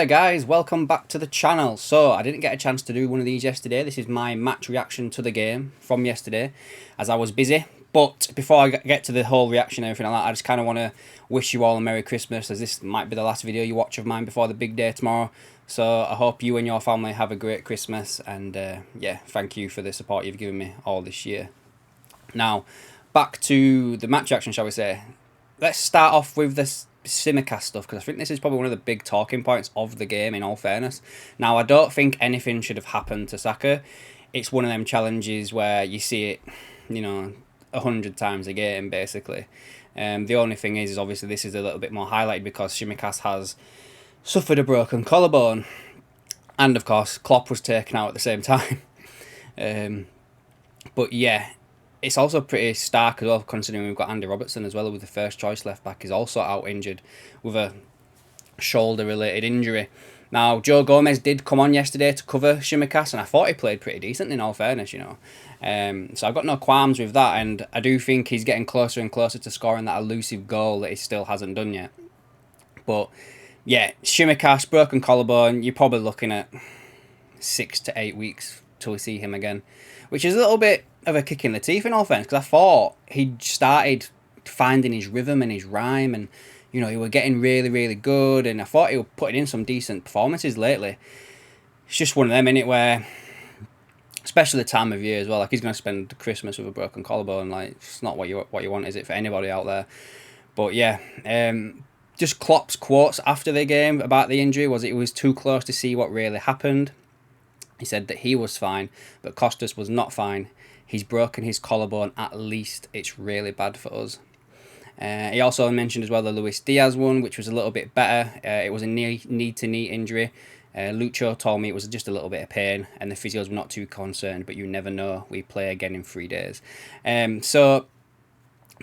Hi guys, welcome back to the channel. So I didn't get a chance to do one of these yesterday. This is my match reaction to the game from yesterday as I was busy. But before I get to the whole reaction and everything like that, I just kind of want to wish you all a Merry Christmas, as this might be the last video you watch of mine before the big day tomorrow. So I hope you and your family have a great Christmas, and yeah, thank you for the support you've given me all this year. Now, back to the match reaction, shall we say. Let's start off with this Simicast stuff, because I think this is probably one of the big talking points of the game, in all fairness. Now, I don't think anything should have happened to Saka. It's one of them challenges where you see it, 100 times a game, basically. The only thing is obviously this is a little bit more highlighted because Simicast has suffered a broken collarbone, and of course Klopp was taken out at the same time. But yeah, it's also pretty stark as well, considering we've got Andy Robertson as well, with the first choice left back, is also out injured with a shoulder related injury. Now, Joe Gomez did come on yesterday to cover Simicast, and I thought he played pretty decent, in all fairness, So I've got no qualms with that, and I do think he's getting closer and closer to scoring that elusive goal that he still hasn't done yet. But yeah, Simicast, broken collarbone, you're probably looking at 6 to 8 weeks till we see him again, which is a little bit of a kick in the teeth, in all fairness, because I thought he'd started finding his rhythm and his rhyme, and he were getting really, really good, and I thought he was putting in some decent performances lately. It's just one of them, innit, where, especially the time of year as well, like he's going to spend Christmas with a broken collarbone. Like, it's not what you want, is it, for anybody out there? But yeah, just Klopp's quotes after the game about the injury was it was too close to see what really happened. He said that he was fine, but Costas was not fine. He's broken his collarbone at least. It's really bad for us. He also mentioned as well the Luis Diaz one, which was a little bit better. It was a knee-to-knee injury. Lucho told me it was just a little bit of pain, and the physios were not too concerned, but you never know. We play again in 3 days. So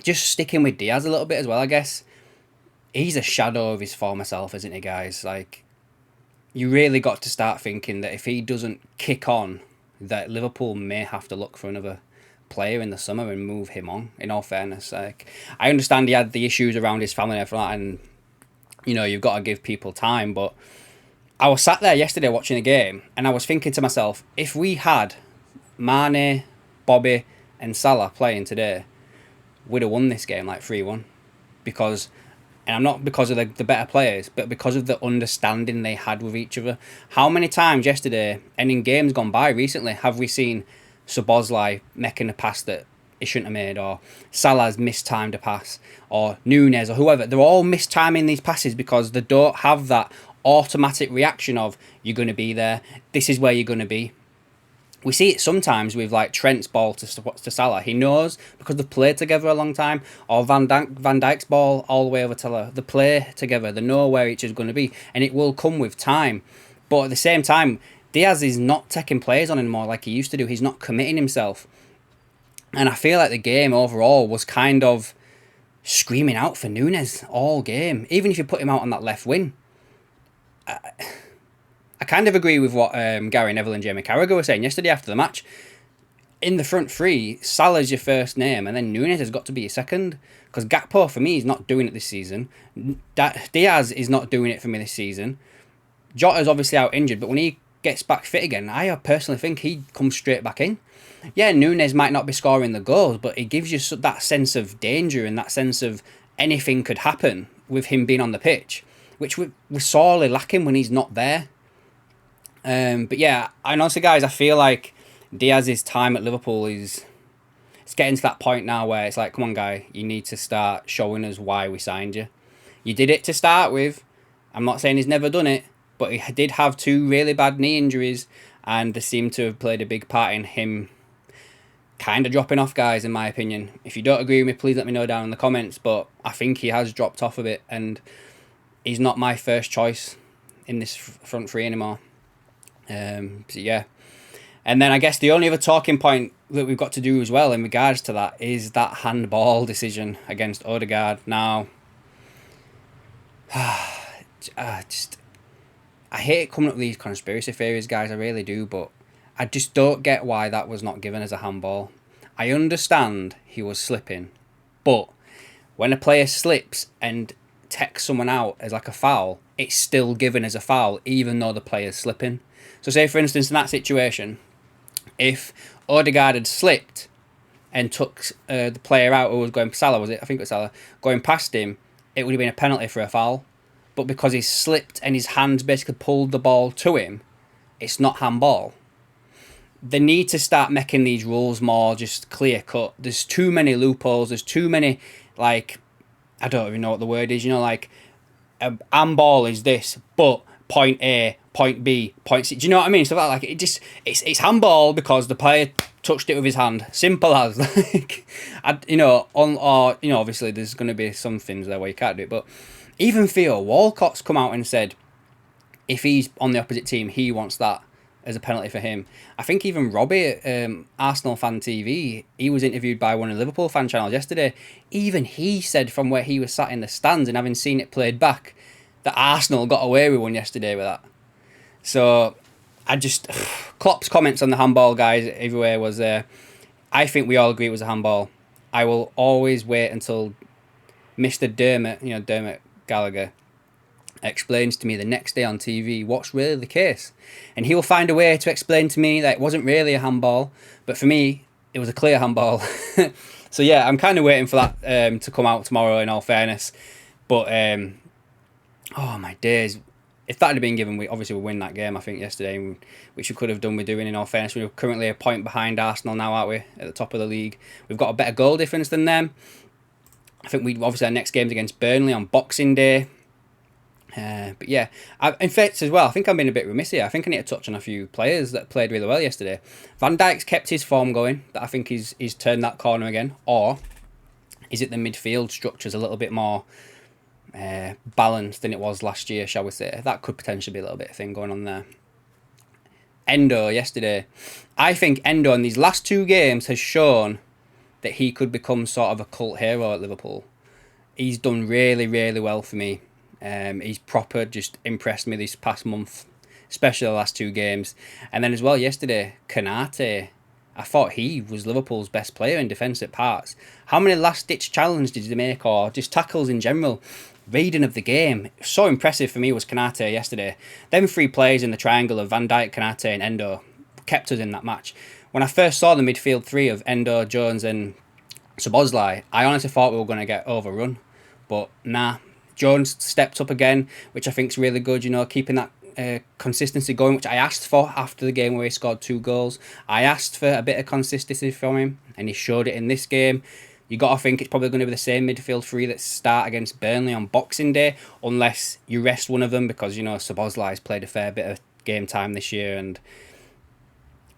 just sticking with Diaz a little bit as well, I guess. He's a shadow of his former self, isn't he, guys? Like, you really got to start thinking that if he doesn't kick on, that Liverpool may have to look for another player in the summer and move him on, in all fairness. Like, I understand he had the issues around his family and everything, and you've got to give people time, but I was sat there yesterday watching a game, and I was thinking to myself, if we had Mane, Bobby and Salah playing today, we'd have won this game like 3-1, because, and I'm not because of the better players, but because of the understanding they had with each other. How many times yesterday, and in games gone by recently, have we seen Szoboszlai making a pass that he shouldn't have made, or Salah's mistimed a pass, or Núñez, or whoever? They're all mistiming these passes because they don't have that automatic reaction of, you're going to be there, this is where you're going to be. We see it sometimes with like Trent's ball to Salah. He knows because they've played together a long time, or Van Dijk's ball all the way over to Salah. They play together. They know where each is going to be, and it will come with time. But at the same time, Diaz is not taking plays on anymore like he used to do. He's not committing himself. And I feel like the game overall was kind of screaming out for Núñez all game. Even if you put him out on that left wing. I kind of agree with what Gary Neville and Jamie Carragher were saying yesterday after the match. In the front three, Salah's your first name, and then Núñez has got to be your second. Because Gakpo, for me, is not doing it this season. Diaz is not doing it for me this season. Jota's obviously out injured, but when he gets back fit again, I personally think he comes straight back in. Yeah, Núñez might not be scoring the goals, but it gives you that sense of danger and that sense of anything could happen with him being on the pitch, which we're sorely lacking when he's not there. But yeah, and honestly, guys, I feel like Diaz's time at Liverpool it's getting to that point now where it's like, come on, guy, you need to start showing us why we signed you. You did it to start with. I'm not saying he's never done it, but he did have 2 really bad knee injuries, and they seem to have played a big part in him kind of dropping off, guys, in my opinion. If you don't agree with me, please let me know down in the comments, but I think he has dropped off a bit, and he's not my first choice in this front three anymore. So yeah, and then I guess the only other talking point that we've got to do as well in regards to that is that handball decision against Odegaard. Now, I hate coming up with these conspiracy theories, guys, I really do, but I just don't get why that was not given as a handball. I understand he was slipping, but when a player slips and techs someone out as like a foul, it's still given as a foul, even though the player's slipping. So say, for instance, in that situation, if Odegaard had slipped and took the player out who was going, Salah was it? I think it was Salah, going past him, it would have been a penalty for a foul. But because he slipped and his hands basically pulled the ball to him, it's not handball. They need to start making these rules more just clear cut. There's too many loopholes. There's too many, like, I don't even know what the word is. You know, like, handball is this, but point A, point B, point C. Do you know what I mean? So like it's handball because the player touched it with his hand. Simple as like, obviously there's going to be some things there where you can't do it, but even Theo Walcott's come out and said if he's on the opposite team, he wants that as a penalty for him. I think even Robbie at Arsenal Fan TV, he was interviewed by one of the Liverpool fan channels yesterday. Even he said from where he was sat in the stands and having seen it played back, that Arsenal got away with one yesterday with that. So Klopp's comments on the handball, guys, everywhere was I think we all agree it was a handball. I will always wait until Mr. Dermot Gallagher explains to me the next day on TV what's really the case. And he'll find a way to explain to me that it wasn't really a handball, but for me, it was a clear handball. So yeah, I'm kind of waiting for that to come out tomorrow, in all fairness. But, oh my days. If that had been given, we win that game, I think, yesterday, which we could have done with doing, in all fairness. We're currently a point behind Arsenal now, aren't we, at the top of the league. We've got a better goal difference than them. I think our next game's against Burnley on Boxing Day. But yeah, in fact as well, I think I'm being a bit remiss here. I think I need to touch on a few players that played really well yesterday. Van Dijk's kept his form going, that I think he's turned that corner again. Or is it the midfield structure's a little bit more balanced than it was last year, shall we say? That could potentially be a little bit of thing going on there. Endo yesterday. I think Endo in these last two games has shown that he could become sort of a cult hero at Liverpool. He's done really, really well for me. He's proper just impressed me this past month, especially the last two games. And then as well yesterday, Konate. I thought he was Liverpool's best player in defensive parts. How many last-ditch challenges did he make, or just tackles in general? Reading of the game, so impressive for me was Konate yesterday. Them three players in the triangle of Van Dijk, Konate and Endo kept us in that match. When I first saw the midfield three of Endo, Jones and Szoboszlai, I honestly thought we were going to get overrun. But nah, Jones stepped up again, which I think is really good, keeping that consistency going, which I asked for after the game where he scored 2 goals. I asked for a bit of consistency from him, and he showed it in this game. You got to think it's probably going to be the same midfield three that start against Burnley on Boxing Day, unless you rest one of them, because, Szoboszlai's played a fair bit of game time this year, and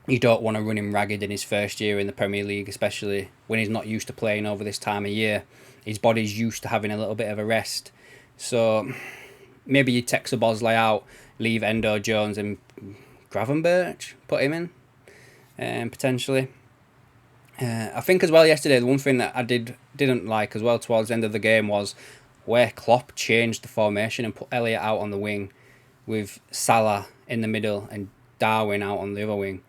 you don't want to run him ragged in his first year in the Premier League, especially when he's not used to playing over this time of year. His body's used to having a little bit of a rest. So maybe you take Szoboszlai out, leave Endo, Jones and Gravenberch, put him in, potentially. I think as well yesterday, the one thing that I didn't like as well towards the end of the game was where Klopp changed the formation and put Elliott out on the wing with Salah in the middle and Darwin out on the other wing.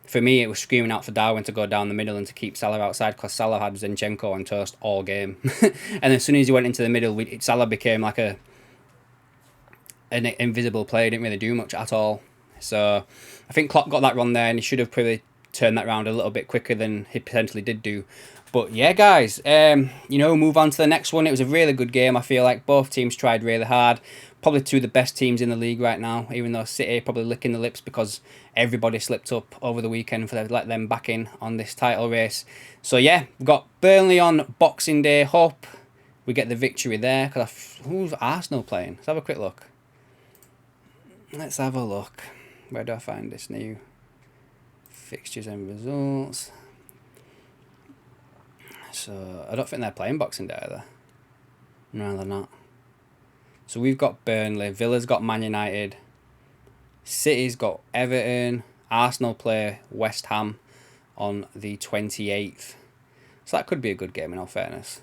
For me, it was screaming out for Darwin to go down the middle and to keep Salah outside, because Salah had Zinchenko on toast all game. And as soon as he went into the middle, Salah became like an invisible player, didn't really do much at all. So I think Klopp got that wrong there, and he should have probably turned that round a little bit quicker than he potentially did do. But yeah, guys, move on to the next one. It was a really good game. I feel like both teams tried really hard. Probably two of the best teams in the league right now, even though City probably licking the lips because everybody slipped up over the weekend for them to let them back in on this title race. So yeah, we've got Burnley on Boxing Day. Hope we get the victory there. Who's Arsenal playing? Let's have a quick look. Let's have a look. Where do I find this new fixtures and results? So I don't think they're playing Boxing Day either. No, they're not. So we've got Burnley, Villa's got Man United, City's got Everton, Arsenal play West Ham on the 28th. So that could be a good game in all fairness.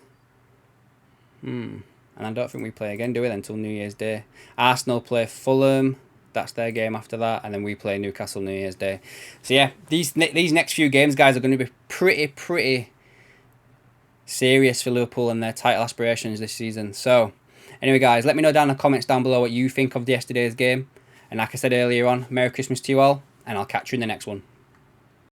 And I don't think we play again, do we, then, until New Year's Day. Arsenal play Fulham, that's their game after that, and then we play Newcastle New Year's Day. So yeah, these next few games, guys, are going to be pretty serious for Liverpool and their title aspirations this season. So Anyway, guys, let me know down in the comments down below what you think of yesterday's game. And like I said earlier on, Merry Christmas to you all, and I'll catch you in the next one.